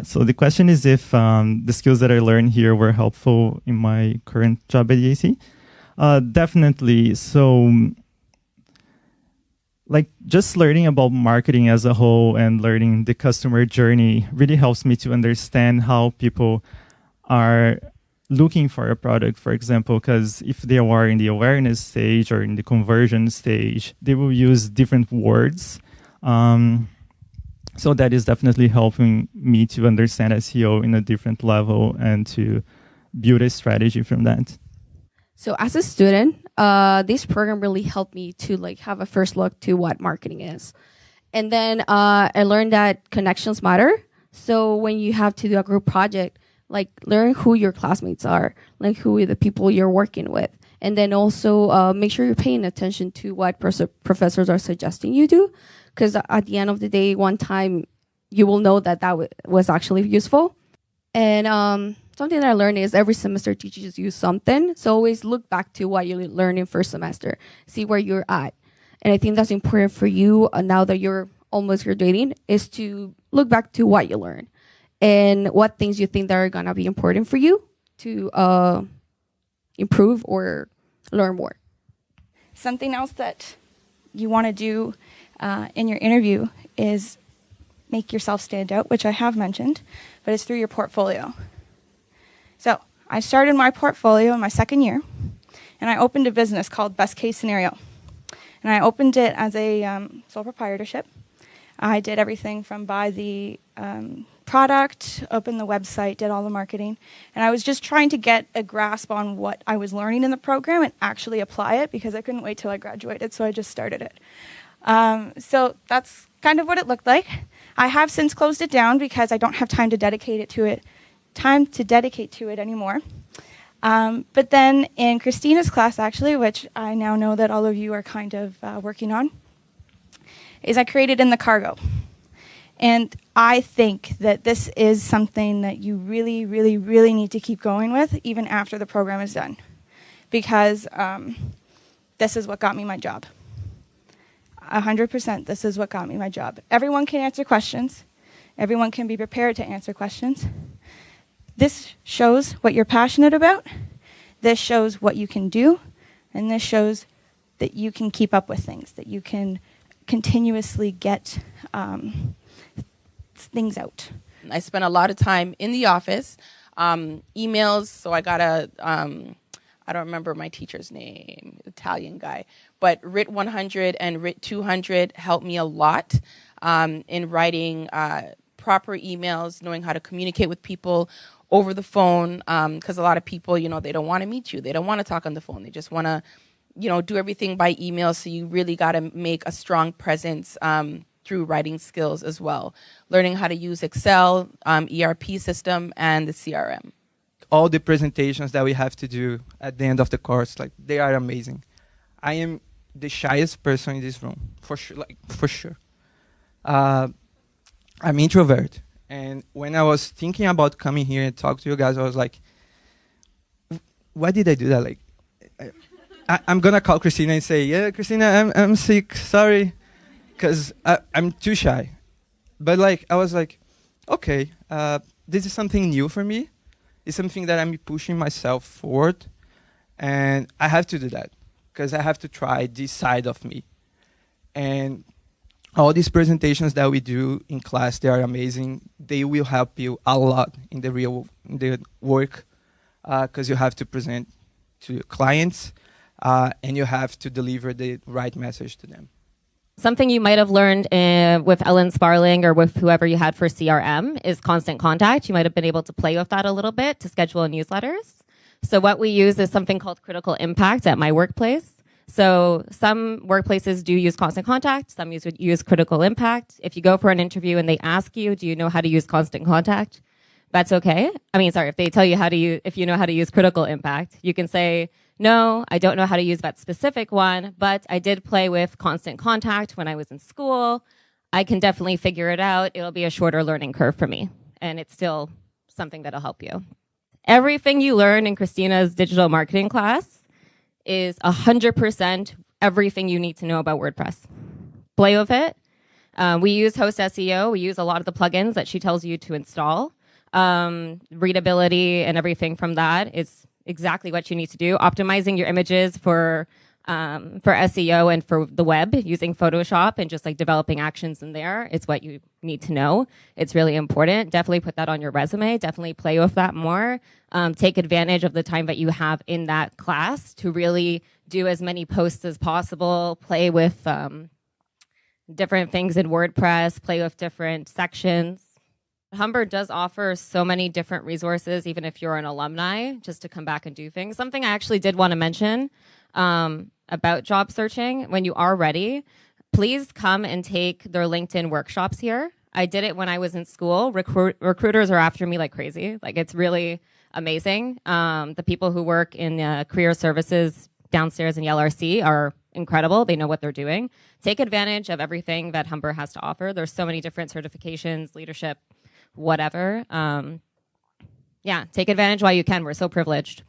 Yeah, so the question is if the skills that I learned here were helpful in my current job at EAC. Definitely. So, like, just learning about marketing as a whole and learning the customer journey really helps me to understand how people are looking for a product, for example, because if they are in the awareness stage or in the conversion stage, they will use different words. So that is definitely helping me to understand SEO in a different level and to build a strategy from that. So as a student, this program really helped me to like have a first look to what marketing is. And then I learned that connections matter. So when you have to do a group project, like learn who your classmates are, like who are the people you're working with. And then also make sure you're paying attention to what professors are suggesting you do. Because at the end of the day, one time you will know that was actually useful. And something that I learned is every semester teaches you something. So always look back to what you learned in first semester, see where you're at. And I think that's important for you now that you're almost graduating, is to look back to what you learned and what things you think that are going to be important for you to improve or learn more. Something else that you want to do in your interview is make yourself stand out, which I have mentioned, but it's through your portfolio. So I started my portfolio in my second year, and I opened a business called Best Case Scenario. And I opened it as a sole proprietorship. I did everything from buy the product, open the website, did all the marketing. And I was just trying to get a grasp on what I was learning in the program and actually apply it, because I couldn't wait till I graduated, so I just started it. So that's kind of what it looked like. I have since closed it down because I don't have time to dedicate to it anymore. But then in Christina's class, actually, which I now know that all of you are kind of working on, is I created in the cargo. And I think that this is something that you really, really, really need to keep going with even after the program is done. Because this is what got me my job. 100%, this is what got me my job. Everyone can answer questions. Everyone can be prepared to answer questions. This shows what you're passionate about. This shows what you can do. And this shows that you can keep up with things, that you can continuously get things out. I spent a lot of time in the office, emails, so I got I don't remember my teacher's name, Italian guy, but RIT 100 and RIT 200 helped me a lot in writing proper emails, knowing how to communicate with people over the phone, because a lot of people, they don't want to meet you. They don't want to talk on the phone. They just want to, do everything by email. So you really got to make a strong presence through writing skills as well. Learning how to use Excel, ERP system, and the CRM. All the presentations that we have to do at the end of the course, they are amazing. I am the shyest person in this room, for sure. I'm introvert. And when I was thinking about coming here and talk to you guys, I was like, why did I do that? I'm going to call Christina and say, yeah, Christina, I'm sick, sorry. Because I'm too shy. But I was like, okay, this is something new for me. It's something that I'm pushing myself forward. And I have to do that. Because I have to try this side of me. And all these presentations that we do in class, they are amazing. They will help you a lot in the work, because you have to present to your clients, and you have to deliver the right message to them. Something you might have learned with Ellen Sparling or with whoever you had for CRM is constant contact. You might have been able to play with that a little bit to schedule newsletters. So what we use is something called Critical Impact at my workplace. So some workplaces do use constant contact. Some use Critical Impact. If you go for an interview and they ask you, do you know how to use constant contact? That's okay. If they tell you if you know how to use Critical Impact, you can say, no, I don't know how to use that specific one, but I did play with constant contact when I was in school. I can definitely figure it out. It'll be a shorter learning curve for me, and it's still something that'll help you. Everything you learn in Christina's digital marketing class is 100% everything you need to know about WordPress. Play with it. We use Host SEO. We use a lot of the plugins that she tells you to install. Readability and everything from that is exactly what you need to do. Optimizing your images for SEO and for the web using Photoshop and just like developing actions in there is what you need to know. It's really important. Definitely put that on your resume. Definitely play with that more. Take advantage of the time that you have in that class to really do as many posts as possible. Play with different things in WordPress. Play with different sections. Humber does offer so many different resources, even if you're an alumni, just to come back and do things. Something I actually did want to mention about job searching, when you are ready, please come and take their LinkedIn workshops here. I did it when I was in school. Recruiters are after me like crazy. Like, it's really amazing. The people who work in career services downstairs in the LRC are incredible. They know what they're doing. Take advantage of everything that Humber has to offer. There's so many different certifications, leadership, whatever. Yeah, take advantage while you can. We're so privileged.